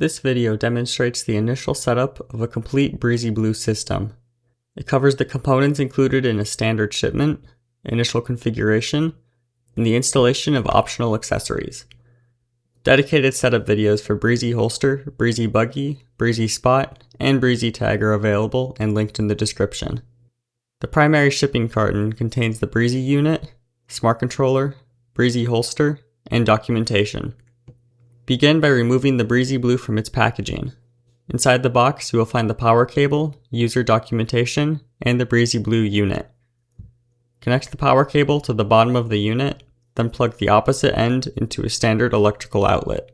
This video demonstrates the initial setup of a complete Breezy Blue system. It covers the components included in a standard shipment, initial configuration, and the installation of optional accessories. Dedicated setup videos for Breezy Holster, Breezy Buggy, Breezy Spot, and Breezy Tag are available and linked in the description. The primary shipping carton contains the Breezy unit, Smart Controller, Breezy Holster, and documentation. Begin by removing the Breezy Blue from its packaging. Inside the box, you will find the power cable, user documentation, and the Breezy Blue unit. Connect the power cable to the bottom of the unit, then plug the opposite end into a standard electrical outlet.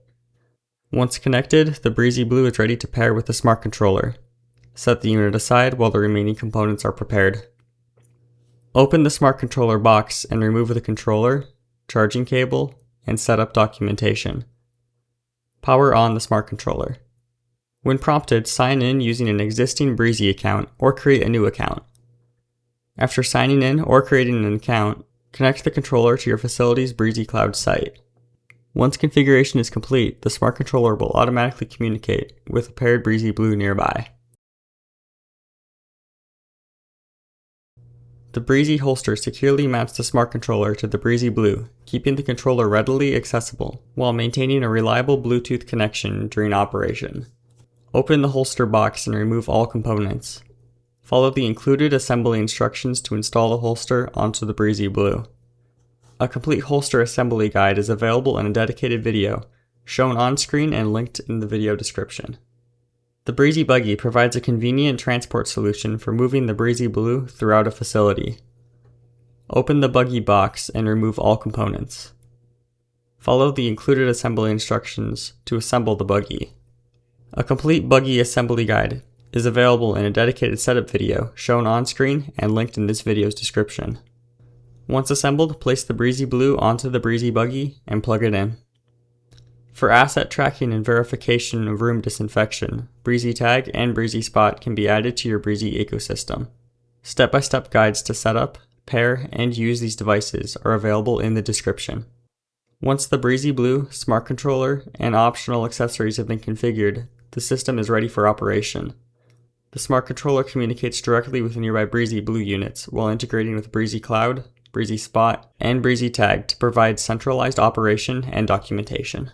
Once connected, the Breezy Blue is ready to pair with the Smart Controller. Set the unit aside while the remaining components are prepared. Open the Smart Controller box and remove the controller, charging cable, and setup documentation. Power on the Smart Controller. When prompted, sign in using an existing Breezy account or create a new account. After signing in or creating an account, connect the controller to your facility's Breezy Cloud site. Once configuration is complete, the Smart Controller will automatically communicate with a paired Breezy Blue nearby. The Breezy holster securely mounts the Smart Controller to the Breezy Blue, keeping the controller readily accessible while maintaining a reliable Bluetooth connection during operation. Open the holster box and remove all components. Follow the included assembly instructions to install the holster onto the Breezy Blue. A complete holster assembly guide is available in a dedicated video, shown on screen and linked in the video description. The Breezy Buggy provides a convenient transport solution for moving the Breezy Blue throughout a facility. Open the Buggy box and remove all components. Follow the included assembly instructions to assemble the Buggy. A complete Buggy assembly guide is available in a dedicated setup video shown on screen and linked in this video's description. Once assembled, place the Breezy Blue onto the Breezy Buggy and plug it in. For asset tracking and verification of room disinfection, Breezy Tag and Breezy Spot can be added to your Breezy ecosystem. Step-by-step guides to set up, pair, and use these devices are available in the description. Once the Breezy Blue, Smart Controller, and optional accessories have been configured, the system is ready for operation. The Smart Controller communicates directly with nearby Breezy Blue units while integrating with Breezy Cloud, Breezy Spot, and Breezy Tag to provide centralized operation and documentation.